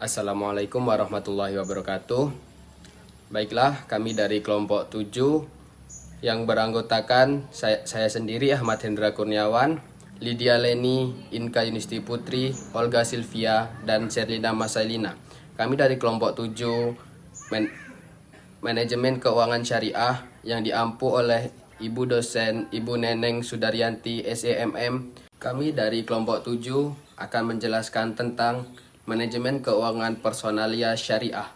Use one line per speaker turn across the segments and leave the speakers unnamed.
Assalamualaikum warahmatullahi wabarakatuh. Baiklah, kami dari kelompok 7 yang beranggotakan saya sendiri Ahmad Hendra Kurniawan, Lydia Leni, Inka Yunisti Putri, Olga Silvia, dan Sherlina Masailina. Kami dari kelompok 7 Manajemen Keuangan Syariah yang diampu oleh Ibu dosen Ibu Neneng Sudaryanti SEMM. Kami dari kelompok 7 akan menjelaskan tentang manajemen keuangan personalia syariah.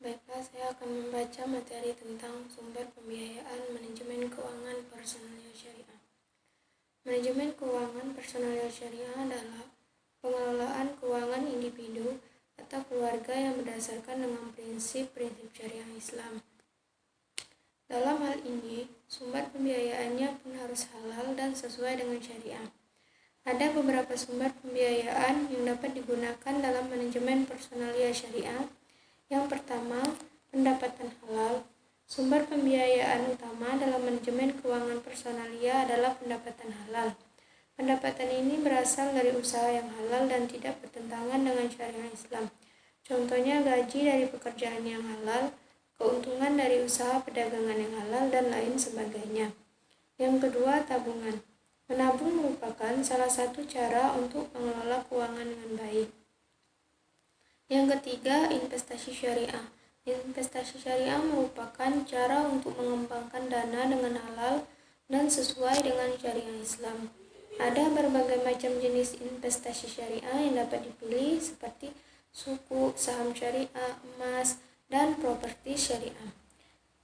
Baiklah, saya akan membaca materi tentang sumber pembiayaan manajemen keuangan personalia syariah. Manajemen keuangan personalia syariah adalah pengelolaan keuangan individu atau keluarga yang berdasarkan dengan prinsip-prinsip syariah Islam. Dalam hal ini, sumber pembiayaannya pun harus halal dan sesuai dengan syariah. Ada beberapa sumber pembiayaan yang dapat digunakan dalam manajemen personalia syariah. Yang pertama, pendapatan halal. Sumber pembiayaan utama dalam manajemen keuangan personalia adalah pendapatan halal. Pendapatan ini berasal dari usaha yang halal dan tidak bertentangan dengan syariah Islam. Contohnya gaji dari pekerjaan yang halal, keuntungan dari usaha perdagangan yang halal, dan lain sebagainya. Yang kedua, tabungan. Menabung merupakan salah satu cara untuk mengelola keuangan dengan baik. Yang ketiga, investasi syariah. Investasi syariah merupakan cara untuk mengembangkan dana dengan halal dan sesuai dengan syariah Islam. Ada berbagai macam jenis investasi syariah yang dapat dipilih seperti suku, saham syariah, emas, dan properti syariah.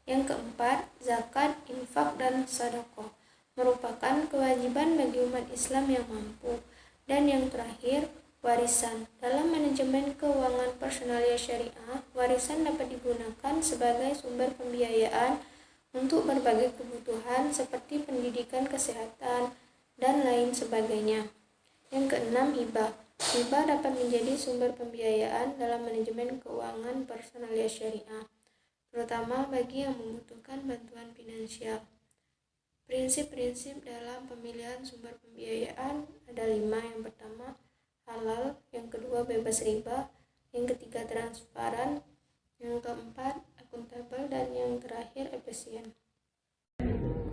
Yang keempat, zakat, infak, dan sedekah merupakan kewajiban bagi umat Islam yang mampu. Dan yang terakhir, warisan. Dalam manajemen keuangan personalia syariah, warisan dapat digunakan sebagai sumber pembiayaan untuk berbagai kebutuhan seperti pendidikan, kesehatan, dan lain sebagainya. Yang keenam, hibah. Hibah dapat menjadi sumber pembiayaan dalam manajemen keuangan personalia syariah, terutama bagi yang membutuhkan bantuan finansial. Prinsip-prinsip dalam pemilihan sumber pembiayaan ada 5. Yang pertama, halal. Yang kedua, bebas riba. Yang ketiga, transparan. Yang keempat, akuntabel. Dan yang terakhir, efisien.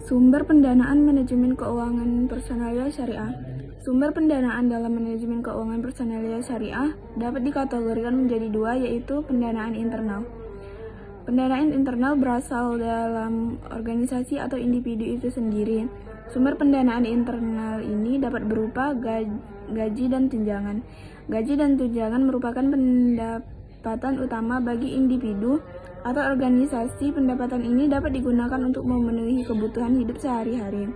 Sumber pendanaan manajemen keuangan personalia syariah. Sumber pendanaan dalam manajemen keuangan personalia syariah dapat dikategorikan menjadi 2, yaitu pendanaan internal. Pendanaan internal berasal dalam organisasi atau individu itu sendiri. Sumber pendanaan internal ini dapat berupa gaji dan tunjangan. Gaji dan tunjangan merupakan pendapatan utama bagi individu atau organisasi. Pendapatan ini dapat digunakan untuk memenuhi kebutuhan hidup sehari-hari,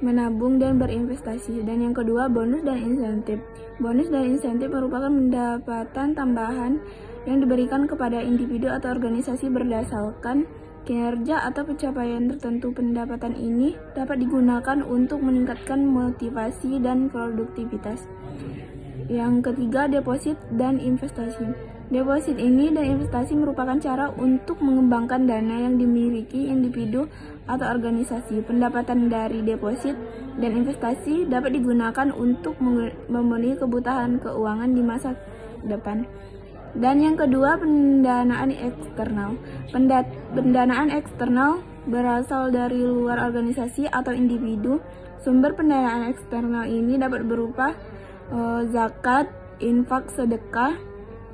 menabung dan berinvestasi. Dan yang kedua, bonus dan insentif. Bonus dan insentif merupakan pendapatan tambahan yang diberikan kepada individu atau organisasi berdasarkan kinerja atau pencapaian tertentu. Pendapatan ini dapat digunakan untuk meningkatkan motivasi dan produktivitas. Yang ketiga, deposit dan investasi. Deposit ini dan investasi merupakan cara untuk mengembangkan dana yang dimiliki individu atau organisasi. Pendapatan dari deposit dan investasi dapat digunakan untuk memenuhi kebutuhan keuangan di masa depan. Dan yang kedua, pendanaan eksternal. Pendanaan eksternal berasal dari luar organisasi atau individu. Sumber pendanaan eksternal ini dapat berupa zakat, infak, sedekah.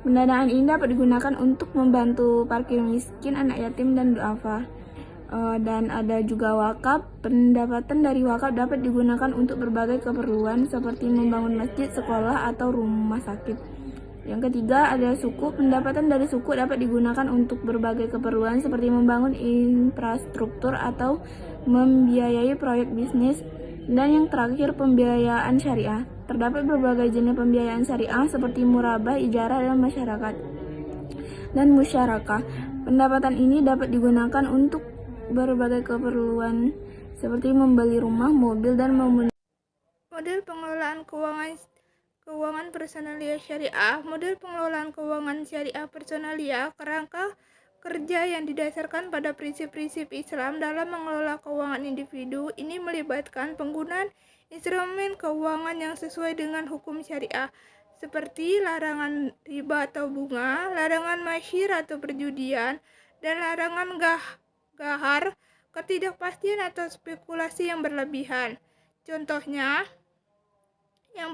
Pendanaan ini dapat digunakan untuk membantu fakir miskin, anak yatim, dan duafa. Dan ada juga wakaf. Pendapatan dari wakaf dapat digunakan untuk berbagai keperluan seperti membangun masjid, sekolah, atau rumah sakit. Yang ketiga, ada suku. Pendapatan dari suku dapat digunakan untuk berbagai keperluan seperti membangun infrastruktur atau membiayai proyek bisnis. Dan yang terakhir, pembiayaan syariah. Terdapat berbagai jenis pembiayaan syariah seperti murabah, ijarah, dan musyarakah. Pendapatan ini dapat digunakan untuk berbagai keperluan seperti membeli rumah, mobil, dan memenuhi
Model pengelolaan keuangan personalia syariah. Model pengelolaan keuangan syariah personalia kerangka kerja yang didasarkan pada prinsip-prinsip Islam dalam mengelola keuangan individu. Ini melibatkan penggunaan instrumen keuangan yang sesuai dengan hukum syariah seperti larangan riba atau bunga, larangan masyir atau perjudian, dan larangan gahar, ketidakpastian atau spekulasi yang berlebihan. Contohnya, yang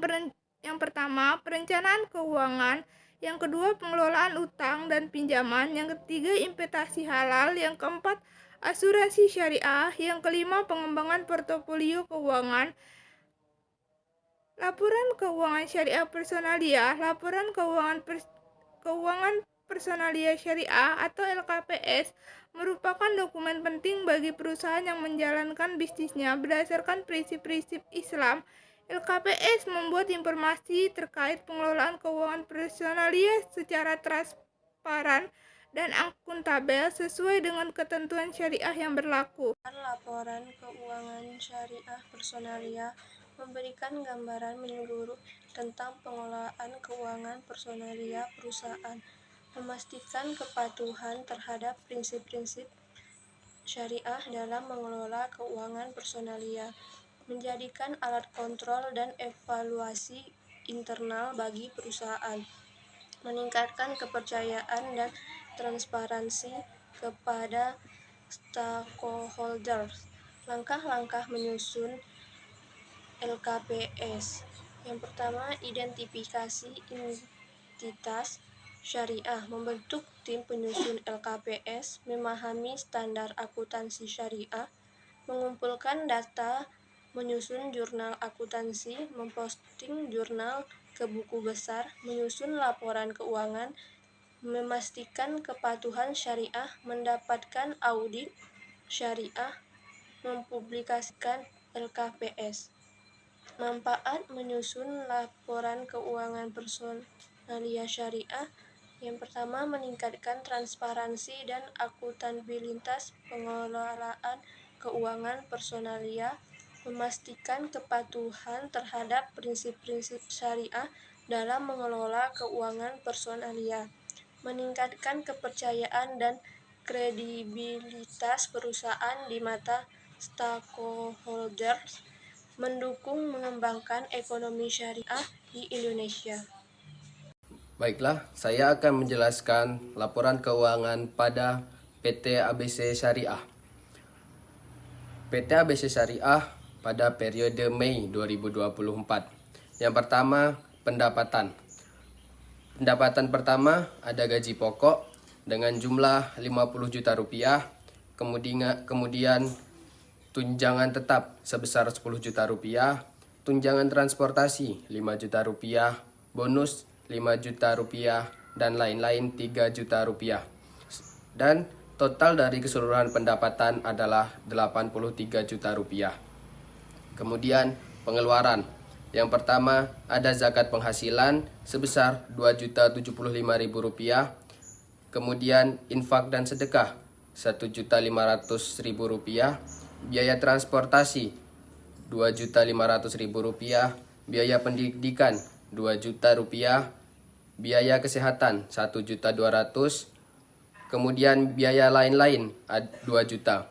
pertama, perencanaan keuangan, yang kedua, pengelolaan utang dan pinjaman, yang ketiga, investasi halal, yang keempat, asuransi syariah, yang kelima, pengembangan portofolio keuangan. Laporan keuangan syariah personalia, laporan keuangan personalia syariah atau LKPS merupakan dokumen penting bagi perusahaan yang menjalankan bisnisnya berdasarkan prinsip-prinsip Islam. LKPS membuat informasi terkait pengelolaan keuangan personalia secara transparan dan akuntabel sesuai dengan ketentuan syariah yang berlaku.
Laporan keuangan syariah personalia memberikan gambaran menyeluruh tentang pengelolaan keuangan personalia perusahaan, memastikan kepatuhan terhadap prinsip-prinsip syariah dalam mengelola keuangan personalia, menjadikan alat kontrol dan evaluasi internal bagi perusahaan, meningkatkan kepercayaan dan transparansi kepada stakeholders. Langkah-langkah menyusun LKPS. Yang pertama, identifikasi entitas syariah. Membentuk tim penyusun LKPS, memahami standar akuntansi syariah, mengumpulkan data, menyusun jurnal akuntansi, memposting jurnal ke buku besar, menyusun laporan keuangan, memastikan kepatuhan syariah, mendapatkan audit syariah, mempublikasikan LKPS. Manfaat menyusun laporan keuangan personalia syariah. Yang pertama, meningkatkan transparansi dan akuntabilitas pengelolaan keuangan personalia, memastikan kepatuhan terhadap prinsip-prinsip syariah dalam mengelola keuangan personalia, meningkatkan kepercayaan dan kredibilitas perusahaan di mata stakeholders, mendukung mengembangkan ekonomi syariah di Indonesia.
Baiklah, saya akan menjelaskan laporan keuangan pada PT ABC Syariah. PT ABC Syariah pada periode Mei 2024. Yang pertama, pendapatan. Pendapatan pertama ada gaji pokok dengan jumlah 50 juta rupiah, kemudian tunjangan tetap sebesar 10 juta rupiah, tunjangan transportasi 5 juta rupiah, bonus 5 juta rupiah, dan lain-lain 3 juta rupiah. Dan total dari keseluruhan pendapatan adalah 83 juta rupiah. Kemudian pengeluaran. Yang pertama ada zakat penghasilan sebesar 2.075.000 rupiah. Kemudian infak dan sedekah 1.500.000 rupiah. Biaya transportasi 2.500.000 rupiah. Biaya pendidikan 2 juta rupiah. Biaya kesehatan 1.200.000. Kemudian biaya lain-lain 2 juta.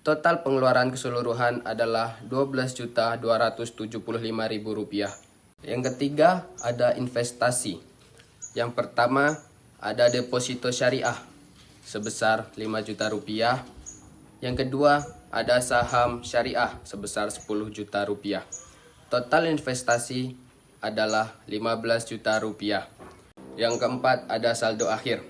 Total pengeluaran keseluruhan adalah 12.275.000 rupiah. Yang ketiga ada investasi. Yang pertama ada deposito syariah sebesar 5 juta rupiah. Yang kedua ada saham syariah sebesar 10 juta rupiah. Total investasi adalah 15 juta rupiah. Yang keempat ada saldo akhir.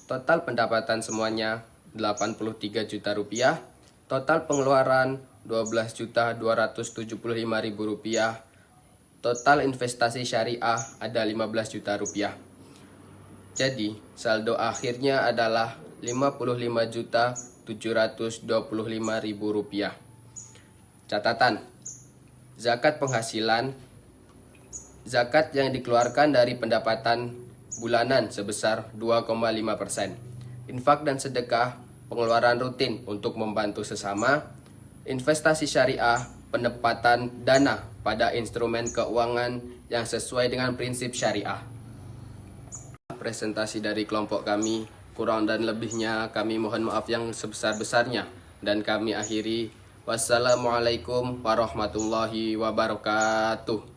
Total pendapatan semuanya 83 juta rupiah. Total pengeluaran 12.275.000 rupiah. Total investasi syariah ada 15 juta rupiah. Jadi saldo akhirnya adalah 55.725.000 rupiah. Catatan, zakat penghasilan, zakat yang dikeluarkan dari pendapatan bulanan sebesar 2,5%. Infak dan sedekah, pengeluaran rutin untuk membantu sesama. Investasi syariah, penempatan dana pada instrumen keuangan yang sesuai dengan prinsip syariah. Presentasi dari kelompok kami, kurang dan lebihnya kami mohon maaf yang sebesar-besarnya. Dan kami akhiri, wassalamualaikum warahmatullahi wabarakatuh.